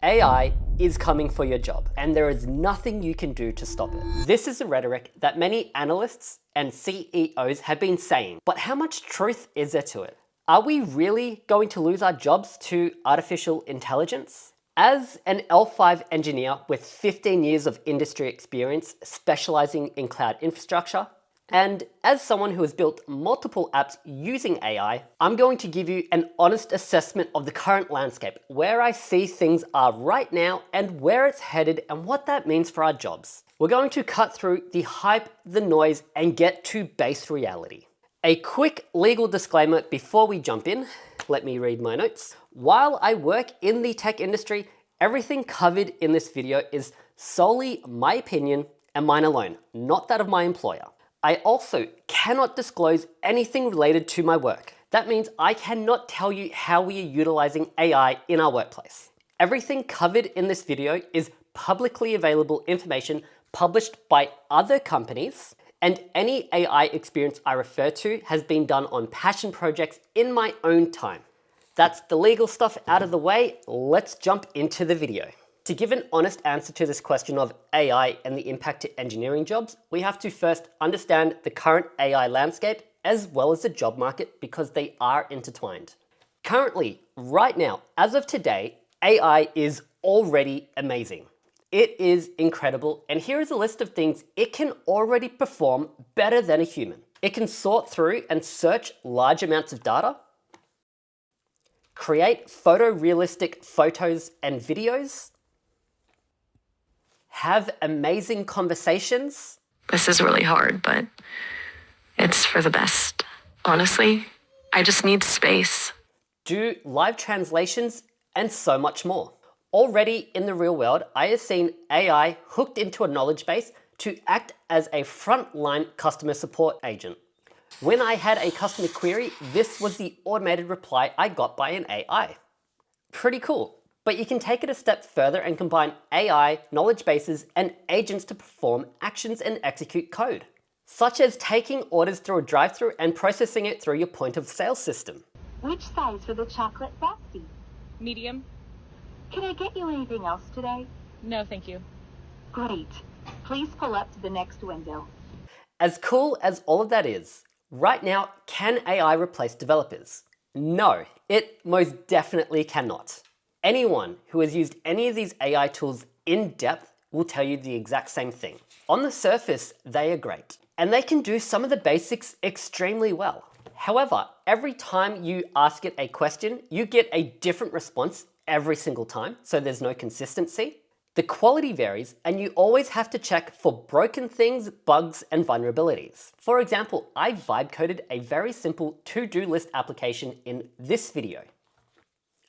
AI is coming for your job, and there is nothing you can do to stop it. This is a rhetoric that many analysts and CEOs have been saying, but how much truth is there to it? Are we really going to lose our jobs to artificial intelligence? As an L5 engineer with 15 years of industry experience specializing in cloud infrastructure, and as someone who has built multiple apps using AI, I'm going to give you an honest assessment of the current landscape, where I see things are right now and where it's headed and what that means for our jobs. We're going to cut through the hype, the noise, and get to base reality. A quick legal disclaimer before we jump in. Let me read my notes. While I work in the tech industry, everything covered in this video is solely my opinion and mine alone, not that of my employer. I also cannot disclose anything related to my work. That means I cannot tell you how we are utilizing AI in our workplace. Everything covered in this video is publicly available information published by other companies, and any AI experience I refer to has been done on passion projects in my own time. That's the legal stuff out of the way. Let's jump into the video. To give an honest answer to this question of AI and the impact to engineering jobs, we have to first understand the current AI landscape as well as the job market, because they are intertwined. Currently, right now, as of today, AI is already amazing. It is incredible, and here is a list of things it can already perform better than a human. It can sort through and search large amounts of data, create photorealistic photos and videos, have amazing conversations. This is really hard, but it's for the best. Honestly, I just need space. Do live translations, and so much more. Already in the real world, I have seen AI hooked into a knowledge base to act as a frontline customer support agent. When I had a customer query, this was the automated reply I got by an AI. Pretty cool. But you can take it a step further and combine AI, knowledge bases, and agents to perform actions and execute code, such as taking orders through a drive-thru and processing it through your point of sale system. Which size for the chocolate frosty? Medium? Can I get you anything else today? No, thank you. Great. Please pull up to the next window. As cool as all of that is, right now, can AI replace developers? No, it most definitely cannot. Anyone who has used any of these AI tools in depth will tell you the exact same thing. On the surface, they are great, and they can do some of the basics extremely well. However, every time you ask it a question, you get a different response every single time, so there's no consistency. The quality varies, and you always have to check for broken things, bugs, and vulnerabilities. For example, I vibe coded a very simple to-do list application in this video.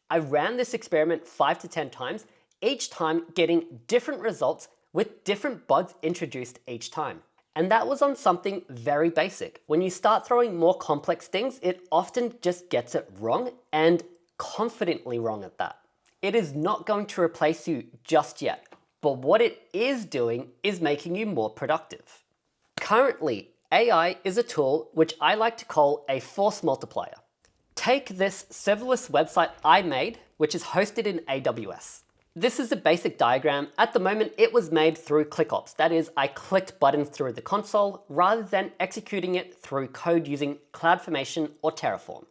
I ran this experiment 5 to 10 times, each time getting different results with different bugs introduced each time. And that was on something very basic. When you start throwing more complex things, it often just gets it wrong, and confidently wrong at that. It is not going to replace you just yet, but what it is doing is making you more productive. Currently, AI is a tool which I like to call a force multiplier. Take this serverless website I made, which is hosted in AWS. This is a basic diagram. At the moment, it was made through ClickOps. That is, I clicked buttons through the console rather than executing it through code using CloudFormation or Terraform.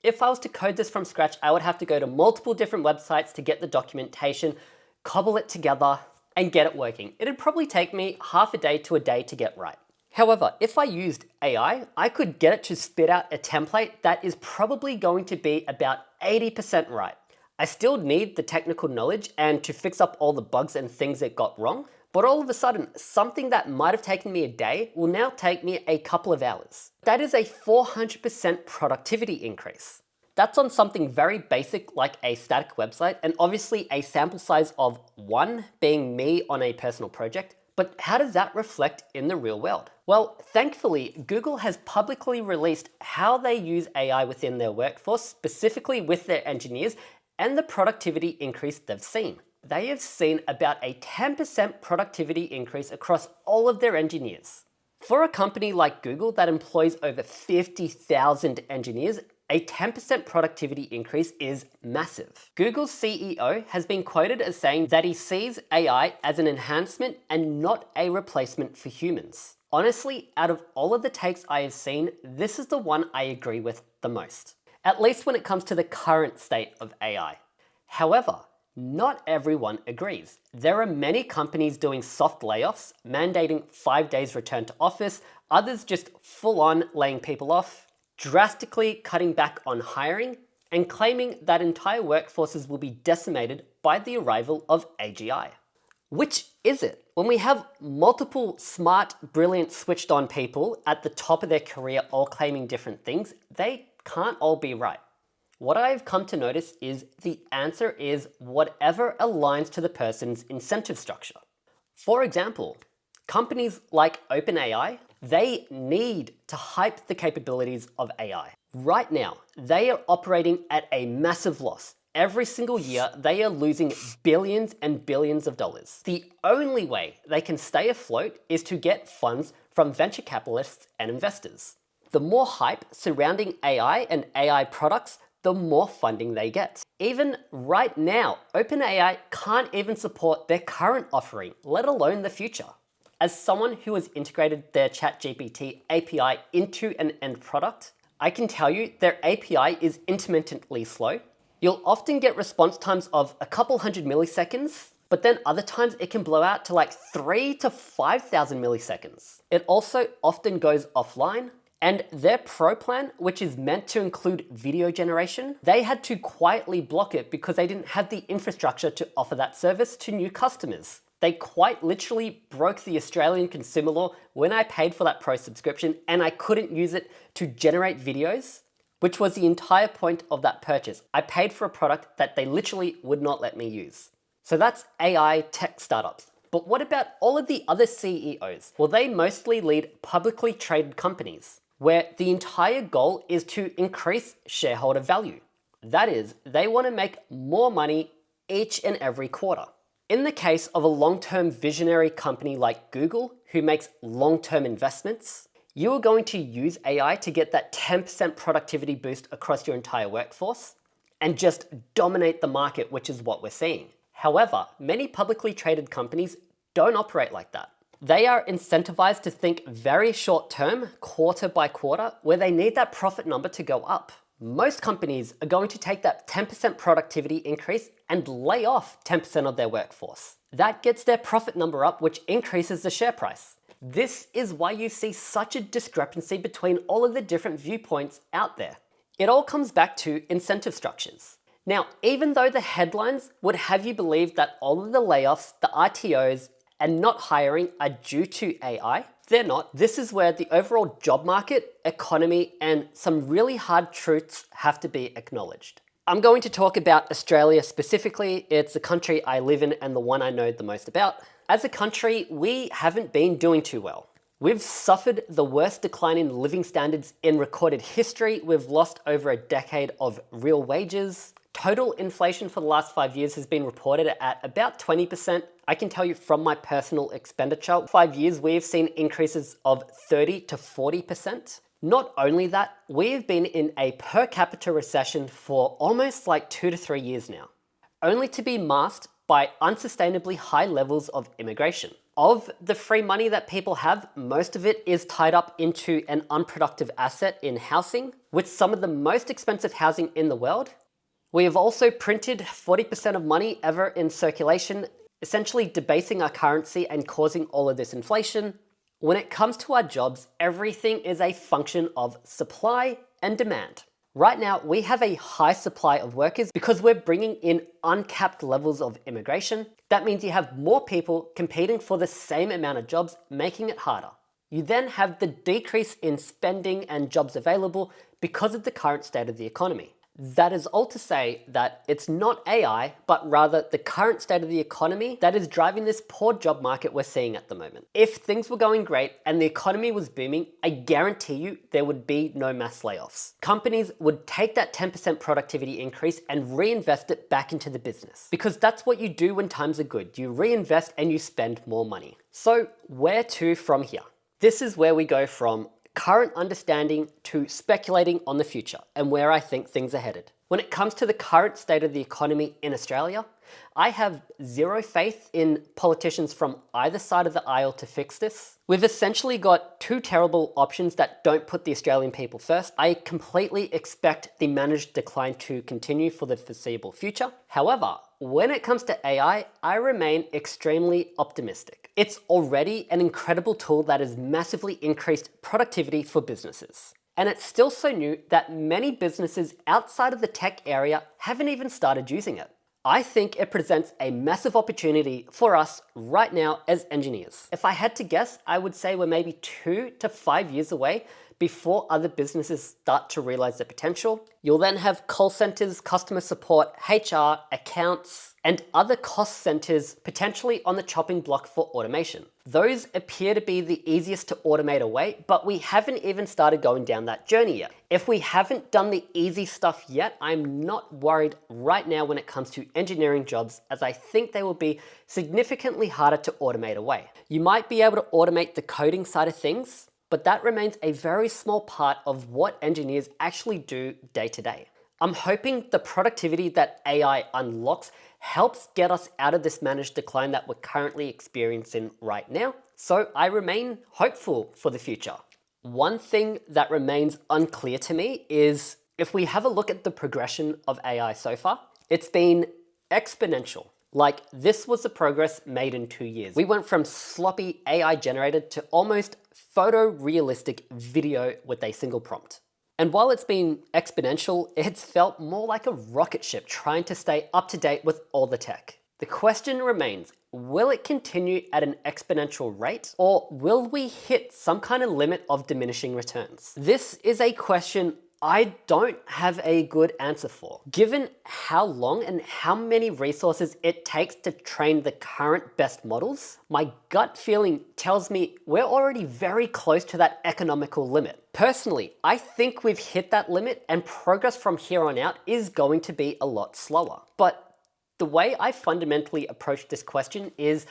If I was to code this from scratch, I would have to go to multiple different websites to get the documentation, cobble it together, and get it working. It'd probably take me half a day to a day to get right. However, if I used AI, I could get it to spit out a template that is probably going to be about 80% right. I still need the technical knowledge and to fix up all the bugs and things it got wrong, but all of a sudden, something that might have taken me a day will now take me a couple of hours. That is a 400% productivity increase. That's on something very basic like a static website, and obviously a sample size of 1 being me on a personal project. But how does that reflect in the real world? Well, thankfully, Google has publicly released how they use AI within their workforce, specifically with their engineers, and the productivity increase they've seen. They have seen about a 10% productivity increase across all of their engineers. For a company like Google that employs over 50,000 engineers, A 10% productivity increase is massive. Google's CEO has been quoted as saying that he sees AI as an enhancement and not a replacement for humans. Honestly, out of all of the takes I have seen, this is the one I agree with the most, at least when it comes to the current state of AI. However, not everyone agrees. There are many companies doing soft layoffs, mandating 5 days return to office, others just full on laying people off, drastically cutting back on hiring, and claiming that entire workforces will be decimated by the arrival of AGI. Which is it? When we have multiple smart, brilliant, switched on people at the top of their career all claiming different things, they can't all be right. What I've come to notice is the answer is whatever aligns to the person's incentive structure. For example, companies like OpenAI, they need to hype the capabilities of AI. Right now, they are operating at a massive loss. Every single year, they are losing billions and billions of dollars. The only way they can stay afloat is to get funds from venture capitalists and investors. The more hype surrounding AI and AI products, the more funding they get. Even right now, OpenAI can't even support their current offering, let alone the future. As someone who has integrated their ChatGPT API into an end product, I can tell you their API is intermittently slow. You'll often get response times of a couple hundred milliseconds, but then other times it can blow out to like 3,000 to 5,000 milliseconds. It also often goes offline, and their Pro plan, which is meant to include video generation, they had to quietly block it because they didn't have the infrastructure to offer that service to new customers. They quite literally broke the Australian consumer law when I paid for that Pro subscription and I couldn't use it to generate videos, which was the entire point of that purchase. I paid for a product that they literally would not let me use. So that's AI tech startups. But what about all of the other CEOs? Well, they mostly lead publicly traded companies where the entire goal is to increase shareholder value. That is, they want to make more money each and every quarter. In the case of a long-term visionary company like Google, who makes long-term investments, you are going to use AI to get that 10% productivity boost across your entire workforce and just dominate the market, which is what we're seeing. However, many publicly traded companies don't operate like that. They are incentivized to think very short-term, quarter by quarter, where they need that profit number to go up. Most companies are going to take that 10% productivity increase and lay off 10% of their workforce. That gets their profit number up, which increases the share price. This is why you see such a discrepancy between all of the different viewpoints out there. It all comes back to incentive structures. Now, even though the headlines would have you believe that all of the layoffs, the RTOs, and not hiring are due to AI, they're not. This is where the overall job market, economy, and some really hard truths have to be acknowledged. I'm going to talk about Australia specifically. It's the country I live in and the one I know the most about. As a country, we haven't been doing too well. We've suffered the worst decline in living standards in recorded history. We've lost over a decade of real wages. Total inflation for the last 5 years has been reported at about 20%. I can tell you from my personal expenditure, 5 years we've seen increases of 30 to 40%. Not only that, we've been in a per capita recession for almost like 2 to 3 years now, only to be masked by unsustainably high levels of immigration. Of the free money that people have, most of it is tied up into an unproductive asset in housing, with some of the most expensive housing in the world. We have also printed 40% of money ever in circulation, essentially debasing our currency and causing all of this inflation. When it comes to our jobs, everything is a function of supply and demand. Right now, we have a high supply of workers because we're bringing in uncapped levels of immigration. That means you have more people competing for the same amount of jobs, making it harder. You then have the decrease in spending and jobs available because of the current state of the economy. That is all to say that it's not AI, but rather the current state of the economy that is driving this poor job market we're seeing at the moment. If things were going great and the economy was booming, I guarantee you there would be no mass layoffs. Companies would take that 10% productivity increase and reinvest it back into the business, because that's what you do when times are good. You reinvest and you spend more money. So where to from here? This is where we go from current understanding to speculating on the future and where I think things are headed. When it comes to the current state of the economy in Australia, I have zero faith in politicians from either side of the aisle to fix this. We've essentially got two terrible options that don't put the Australian people first. I completely expect the managed decline to continue for the foreseeable future. However, when it comes to AI, I remain extremely optimistic. It's already an incredible tool that has massively increased productivity for businesses. And it's still so new that many businesses outside of the tech area haven't even started using it. I think it presents a massive opportunity for us right now as engineers. If I had to guess, I would say we're maybe 2 to 5 years away before other businesses start to realize the potential. You'll then have call centers, customer support, HR, accounts, and other cost centers potentially on the chopping block for automation. Those appear to be the easiest to automate away, but we haven't even started going down that journey yet. If we haven't done the easy stuff yet, I'm not worried right now when it comes to engineering jobs, as I think they will be significantly harder to automate away. You might be able to automate the coding side of things, but that remains a very small part of what engineers actually do day to day. I'm hoping the productivity that AI unlocks helps get us out of this managed decline that we're currently experiencing right now. So I remain hopeful for the future. One thing that remains unclear to me is if we have a look at the progression of AI so far, it's been exponential. Like, this was the progress made in 2 years. We went from sloppy AI generated to almost photorealistic video with a single prompt. And while it's been exponential, it's felt more like a rocket ship trying to stay up to date with all the tech. The question remains, will it continue at an exponential rate, or will we hit some kind of limit of diminishing returns? This is a question I don't have a good answer for. Given how long and how many resources it takes to train the current best models, my gut feeling tells me we're already very close to that economical limit. Personally, I think we've hit that limit and progress from here on out is going to be a lot slower. But the way I fundamentally approach this question is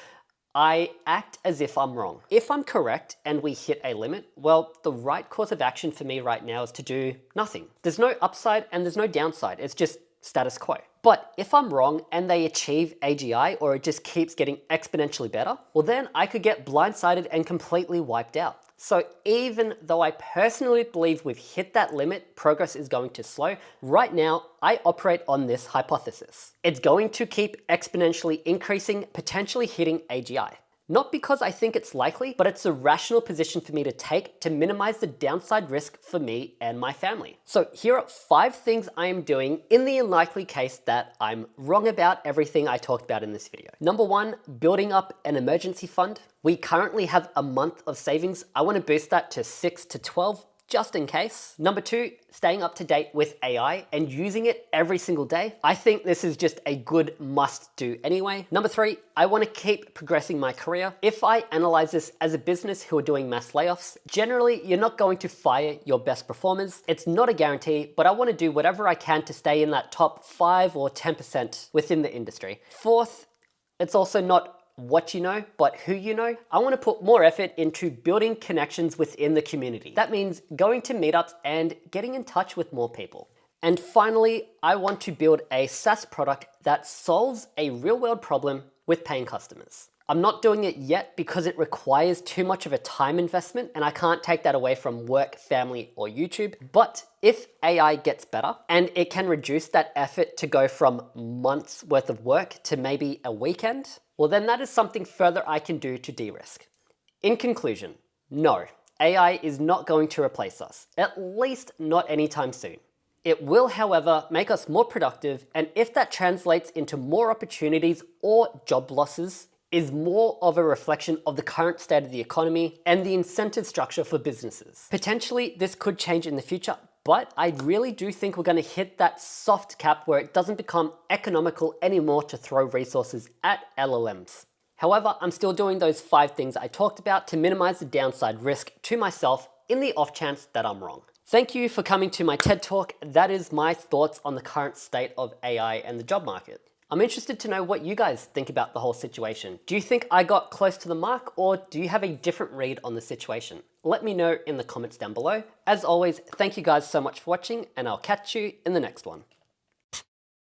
I act as if I'm wrong. If I'm correct and we hit a limit, well, the right course of action for me right now is to do nothing. There's no upside and there's no downside. It's just status quo. But if I'm wrong and they achieve AGI or it just keeps getting exponentially better, well then I could get blindsided and completely wiped out. So even though I personally believe we've hit that limit, progress is going to slow, right now I operate on this hypothesis. It's going to keep exponentially increasing, potentially hitting AGI. Not because I think it's likely, but it's a rational position for me to take to minimize the downside risk for me and my family. So here are 5 things I am doing in the unlikely case that I'm wrong about everything I talked about in this video. Number 1, building up an emergency fund. We currently have a month of savings. I want to boost that to 6 to 12 just in case. Number 2, staying up to date with AI and using it every single day. I think this is just a good must do anyway. Number 3, I want to keep progressing my career. If I analyze this as a business who are doing mass layoffs, generally you're not going to fire your best performers. It's not a guarantee, but I want to do whatever I can to stay in that top 5 or 10% within the industry. Fourth, it's also not what you know, but who you know. I want to put more effort into building connections within the community. That means going to meetups and getting in touch with more people. And finally, I want to build a SaaS product that solves a real world problem with paying customers. I'm not doing it yet because it requires too much of a time investment and I can't take that away from work, family, or YouTube. But if AI gets better and it can reduce that effort to go from months worth of work to maybe a weekend, well then that is something further I can do to de-risk. In conclusion, no, AI is not going to replace us, at least not anytime soon. It will, however, make us more productive, and if that translates into more opportunities or job losses, is more of a reflection of the current state of the economy and the incentive structure for businesses. Potentially, this could change in the future, but I really do think we're going to hit that soft cap where it doesn't become economical anymore to throw resources at LLMs. However, I'm still doing those 5 things I talked about to minimize the downside risk to myself in the off chance that I'm wrong. Thank you for coming to my TED Talk. That is my thoughts on the current state of AI and the job market. I'm interested to know what you guys think about the whole situation. Do you think I got close to the mark, or do you have a different read on the situation? Let me know in the comments down below. As always, thank you guys so much for watching, and I'll catch you in the next one.